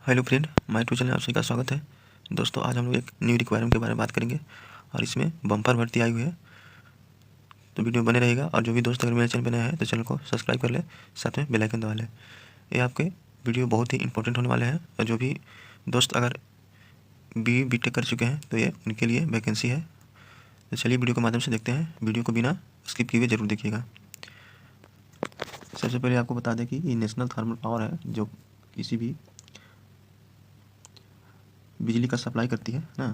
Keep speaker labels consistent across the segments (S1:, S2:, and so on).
S1: Hello friend, my true channel में आप सभी का स्वागत है। दोस्तों, आज हम लोग एक न्यू रिक्वायरमेंट के बारे में बात करेंगे और इसमें बम्पर भर्ती आई हुई है, तो वीडियो बने रहेगा। और जो भी दोस्त अगर मेरे चैनल पर नया है तो चैनल को सब्सक्राइब कर ले, साथ में बेल आइकन दबा ले। ये आपके वीडियो बहुत ही इंपॉर्टेंट होने वाले हैं और जो भी दोस्त अगर बीटेक कर चुके हैं तो ये उनके लिए वैकेंसी है। तो चलिए वीडियो के माध्यम से देखते हैं, वीडियो को बिना स्किप किए जरूर देखिएगा। सबसे पहले आपको बता दें कि ये नेशनल थर्मल पावर है, जो किसी भी बिजली का सप्लाई करती है ना,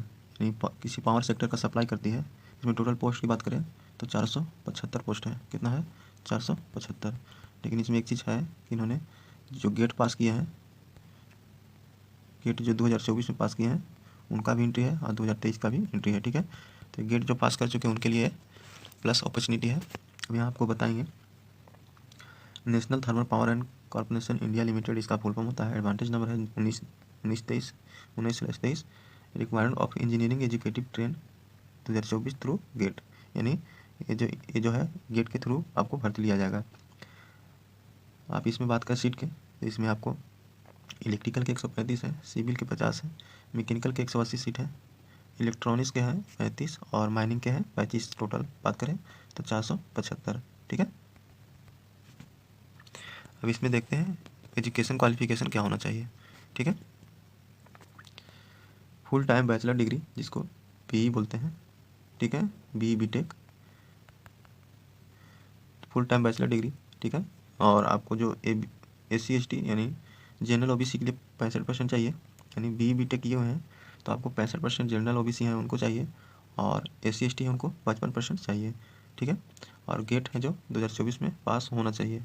S1: यानी किसी पावर सेक्टर का सप्लाई करती है। इसमें टोटल पोस्ट की बात करें तो 475 पोस्ट है। कितना है? 475। लेकिन इसमें एक चीज़ है कि इन्होंने जो गेट पास किया है, गेट जो 2024 में पास किए हैं उनका भी एंट्री है और 2023 का भी एंट्री है। ठीक है, तो गेट जो पास कर चुके हैं उनके लिए प्लस अपॉर्चुनिटी है। अब यहाँ आपको बताएंगे, National Thermal Power and Corporation India Limited इसका फुल फॉर्म होता है। एडवांटेज नंबर है 19/23 requirement of engineering executive trainee 2024 through GATE, यानी ये जो है गेट के थ्रू आपको भर्ती लिया जाएगा। आप इसमें बात करें सीट के, तो इसमें आपको इलेक्ट्रिकल के 135 है, सिविल के 50 है, मैकेनिकल के 180 सीट है, इलेक्ट्रॉनिक्स के हैं 35 और माइनिंग के हैं 35। टोटल बात करें तो 475। ठीक है, अब इसमें देखते हैं एजुकेशन क्वालिफिकेशन क्या होना चाहिए। ठीक है, फुल टाइम बैचलर डिग्री जिसको बीई बोलते हैं। ठीक है, BE BTech full time bachelor degree. ठीक है, और आपको जो SC ST यानी जनरल OBC के लिए 65% चाहिए, यानी बीई बीटेक किए हुए हैं तो आपको 65% जनरल OBC हैं उनको चाहिए, और SC ST है उनको 55% चाहिए। ठीक है, और गेट है जो 2024 में पास होना चाहिए।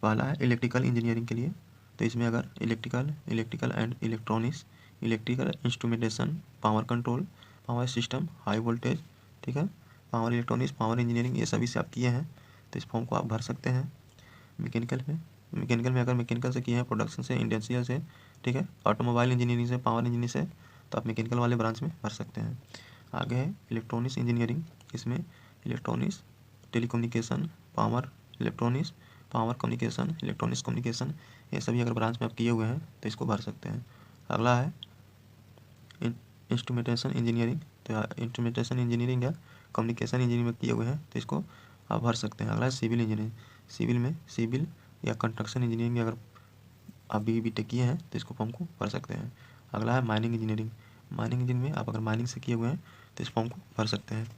S1: पहला है इलेक्ट्रिकल इंजीनियरिंग के लिए, तो इसमें अगर electrical and electronics, electrical instrumentation, power control, power system, high voltage, ठीक है, पावर इलेक्ट्रॉनिक्स, पावर इंजीनियरिंग, ये सभी से आप किए हैं तो इस फॉर्म को आप भर सकते हैं। मैकेनिकल में अगर मैकेनिकल से किए हैं, प्रोडक्शन से, इंडस्ट्रियल से, ठीक है, ऑटोमोबाइल इंजीनियरिंग से, पावर इंजीनियरिंग से, तो आप मैकेनिकल वाले ब्रांच में भर सकते हैं। आगे है इलेक्ट्रॉनिक्स इंजीनियरिंग, इसमें electronics, telecommunication, power electronics, power communication, electronics communication, ये सभी अगर ब्रांच में आप किए हुए हैं तो इसको भर सकते हैं। अगला है इंस्ट्रूमेंटेशन इंजीनियरिंग, तो इंस्ट्रूमेंटेशन इंजीनियरिंग या कम्युनिकेशन इंजीनियरिंग में किए हुए हैं तो इसको आप भर सकते हैं। अगला है सिविल इंजीनियरिंग, सिविल या कंस्ट्रक्शन इंजीनियरिंग अगर आप बीटेक किए हैं तो इसको फॉर्म को भर सकते हैं। अगला है माइनिंग इंजीनियरिंग में आप अगर माइनिंग से किए हुए हैं तो इस फॉर्म को भर सकते हैं।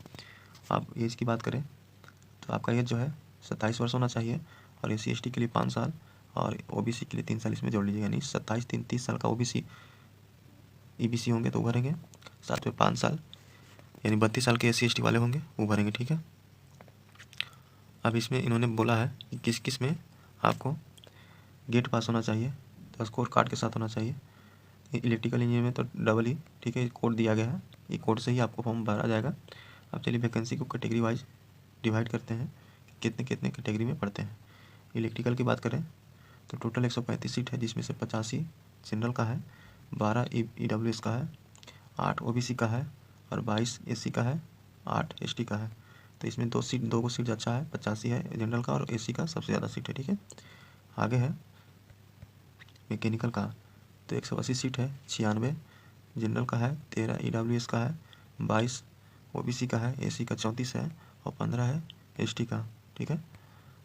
S1: आप एज की बात करें तो आपका एज जो है 27 वर्ष होना चाहिए, और SC ST के लिए 5 साल और OBC के लिए 3 साल इसमें जोड़ लीजिएगा, यानी 27-3-30 साल का OBC EBC होंगे तो भरेंगे, साथ में 5 साल यानी 32 साल के SC ST वाले होंगे वो भरेंगे। ठीक है, अब इसमें इन्होंने बोला है कि किस किस में आपको गेट पास होना चाहिए, तो स्कोर कार्ड के साथ होना चाहिए। इलेक्ट्रिकल इंजीनियर में तो डबल ही, ठीक है, कोड दिया गया है, ये कोड से ही आपको फॉर्म भरा जाएगा। अब चलिए वैकेंसी को कैटेगरी वाइज डिवाइड करते हैं, कितने कितने कैटेगरी में पढ़ते हैं। इलेक्ट्रिकल की बात करें तो टोटल 135 सीट है, जिसमें से 85 जनरल का है, 12 EWS का है, 8 OBC का है और 22 SC का है, 8 ST का है। तो इसमें दो को सीट अच्छा है, 85 है जनरल का और SC का सबसे ज़्यादा सीट है। ठीक है, आगे है मैकेनिकल का, तो 180 सीट है, 96 जनरल का है, 13 EWS का है, 22 OBC का है, SC का 34 है और 15 है ST का। ठीक है,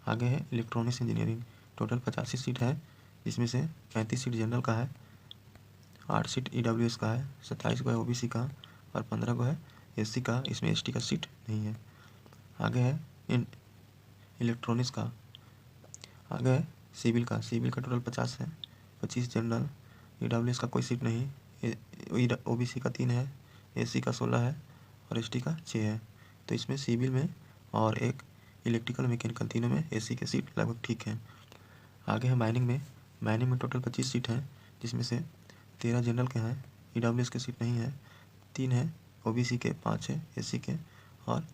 S1: आगे है इलेक्ट्रॉनिक्स इंजीनियरिंग, टोटल 85 सीट है, जिसमें से 35 सीट जनरल का है, 8 सीट EWS का है, 27 को है OBC का और 15 को है SC का, इसमें ST का सीट नहीं है। आगे है इलेक्ट्रॉनिक्स का, आगे है सिविल का टोटल 50 है, 25 जनरल, EWS का कोई सीट नहीं, OBC का 3 है, SC का 16 है और ST का 6 है। तो इसमें सिविल में और एक इलेक्ट्रिकल मैकेनिकल, तीनों में SC के सीट लगभग ठीक है। आगे है माइनिंग में टोटल 25 सीट हैं, जिसमें से 13 जनरल के हैं, EWS के सीट नहीं है, 3 है OBC के, 5 है SC के और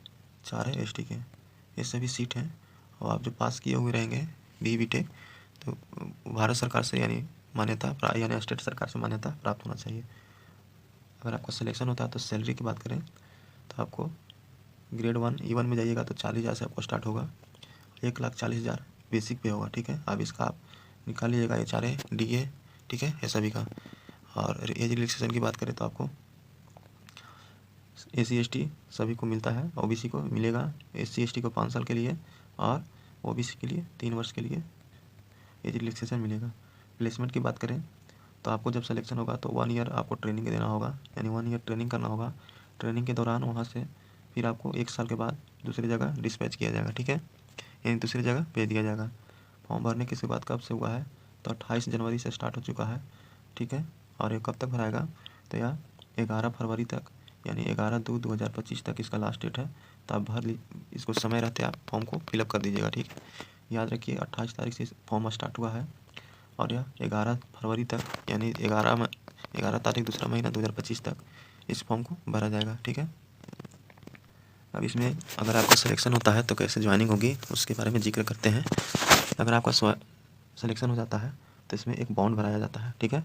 S1: 4 है ST के, ये सभी सीट हैं। और आप जो पास किए हुए रहेंगे BTech, तो भारत सरकार से यानी यानी स्टेट सरकार से मान्यता प्राप्त होना चाहिए। अगर आपका सिलेक्शन होता है तो सैलरी की बात करें तो आपको ग्रेड 1 E1 में जाइएगा तो 40,000 से आपको स्टार्ट होगा, 1,40,000 बेसिक पे होगा। ठीक है, अब इसका आप निकाल लीजिएगा, HRA DA ठीक है, ये सभी का। और एज रिलैक्सेशन की बात करें तो आपको SC/ST सभी को मिलता है, OBC को मिलेगा, SC/ST को 5 साल के लिए और OBC के लिए 3 वर्ष के लिए एज रिलैक्सेशन मिलेगा। प्लेसमेंट की बात करें तो आपको जब सिलेक्शन होगा तो 1 ईयर आपको ट्रेनिंग देना होगा, यानी 1 ईयर ट्रेनिंग करना होगा। ट्रेनिंग के दौरान वहाँ से फिर आपको 1 साल के बाद दूसरी जगह डिस्पैच किया जाएगा, ठीक है, यानी दूसरी जगह भेज दिया जाएगा। फॉर्म भरने की शुरुआत कब से हुआ है तो 28 जनवरी से स्टार्ट हो चुका है, ठीक है। और ये कब तक भराएगा तो यह 11 फरवरी तक, यानी 11/2/2025 तक इसका लास्ट डेट है। तो आप इसको समय रहते आप फॉर्म को फिलअप कर दीजिएगा, ठीक। याद रखिए 28 तारीख से फॉर्म स्टार्ट हुआ है और यह 11 फरवरी तक, यानी 11 तारीख दूसरा महीना 2025 तक इस फॉर्म को भरा जाएगा, ठीक है। अब इसमें अगर आपका सिलेक्शन होता है तो कैसे ज्वाइनिंग होगी उसके बारे में जिक्र करते हैं। अगर आपका सिलेक्शन हो जाता है तो इसमें एक बॉन्ड भराया जाता है, ठीक है।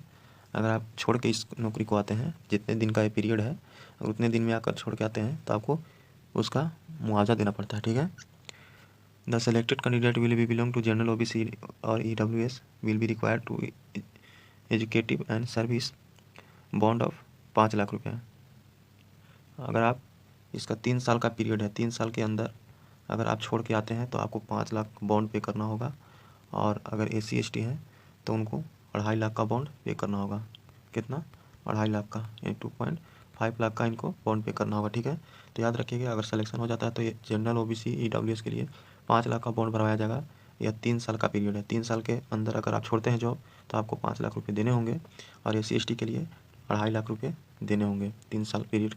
S1: अगर आप छोड़ के इस नौकरी को आते हैं, जितने दिन का ये पीरियड है, अगर उतने दिन में आकर छोड़ के आते हैं तो आपको उसका मुआवजा देना पड़ता है, ठीक है। The selected candidate will be belong to general OBC और EWS will be required to execute and service bond of 5 lakh रुपये। अगर आप इसका 3 साल का पीरियड है, 3 साल के अंदर अगर आप छोड़ के आते हैं तो आपको 5 लाख बॉन्ड पे करना होगा। और अगर SC/ST हैं तो उनको 2.5 लाख का बॉन्ड पे करना होगा। कितना? 2.5 लाख का, यानी 2.5 लाख का इनको बॉन्ड पे करना होगा, ठीक है। तो याद रखिएगा अगर सिलेक्शन हो जाता है तो ये जनरल OBC EWS के लिए 5 लाख का बॉन्ड भरवाया जाएगा। यह 3 साल का पीरियड है, 3 साल के अंदर अगर आप छोड़ते हैं जॉब तो आपको 5 लाख रुपये देने होंगे। और SC/ST के लिए 2.5 लाख रुपये देने होंगे 3 साल पीरियड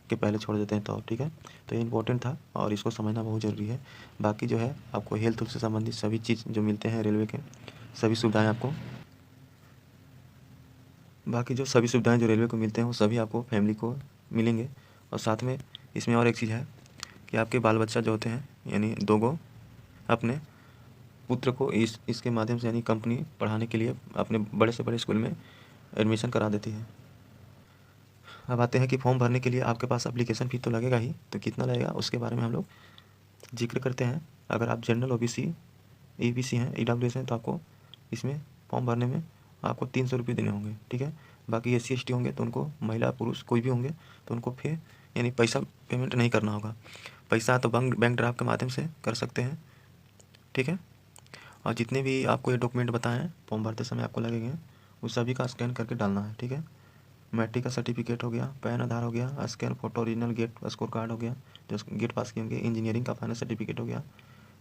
S1: के पहले छोड़ देते हैं तो, ठीक है। तो ये इंपॉर्टेंट था और इसको समझना बहुत ज़रूरी है। बाकी जो है आपको हेल्थ से संबंधित सभी चीज़ जो मिलते हैं रेलवे के, सभी सुविधाएं आपको, बाकी जो सभी सुविधाएं जो रेलवे को मिलते हैं वो सभी आपको फैमिली को मिलेंगे। और साथ में इसमें और एक चीज़ है कि आपके बाल बच्चा जो होते हैं, यानी 2 गो अपने पुत्र को इसके माध्यम से, यानी कंपनी पढ़ाने के लिए अपने बड़े से बड़े स्कूल में एडमिशन करा देती है। अब आते हैं कि फॉर्म भरने के लिए आपके पास एप्लीकेशन फ़ी तो लगेगा ही, तो कितना लगेगा उसके बारे में हम लोग जिक्र करते हैं। अगर आप जनरल OBC EBC हैं, EWS हैं तो आपको इसमें फॉर्म भरने में आपको 300 रुपये देने होंगे, ठीक है। बाकी SC/ST होंगे तो उनको, महिला पुरुष कोई भी होंगे तो उनको फिर यानी पैसा पेमेंट नहीं करना होगा। पैसा तो बैंक ड्राफ्ट के माध्यम से कर सकते हैं, ठीक है। और जितने भी आपको ये डॉक्यूमेंट बताएं फॉर्म भरते समय आपको लगेंगे उस सभी का स्कैन करके डालना है, ठीक है। मैट्रिक का सर्टिफिकेट हो गया, पैन आधार हो गया, scan photo original GATE score card हो गया जो गेट पास किए होंगे, इंजीनियरिंग का फाइनल सर्टिफिकेट हो गया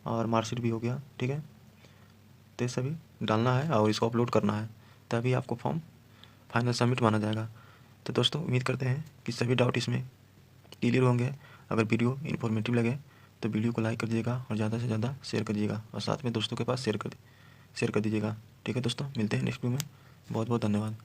S1: और मार्कशीट भी हो गया, ठीक है। तो ये सभी डालना है और इसको अपलोड करना है, तभी आपको फॉर्म फाइनल सबमिट माना जाएगा। तो दोस्तों उम्मीद करते हैं कि सभी डाउट इसमें क्लियर होंगे। अगर वीडियो इन्फॉर्मेटिव लगे तो वीडियो को लाइक कर दीजिएगा और ज़्यादा से ज़्यादा शेयर कर दीजिएगा और साथ में दोस्तों के पास शेयर कर दीजिएगा, ठीक है दोस्तों। मिलते हैं नेक्स्ट वीडियो में, बहुत बहुत धन्यवाद।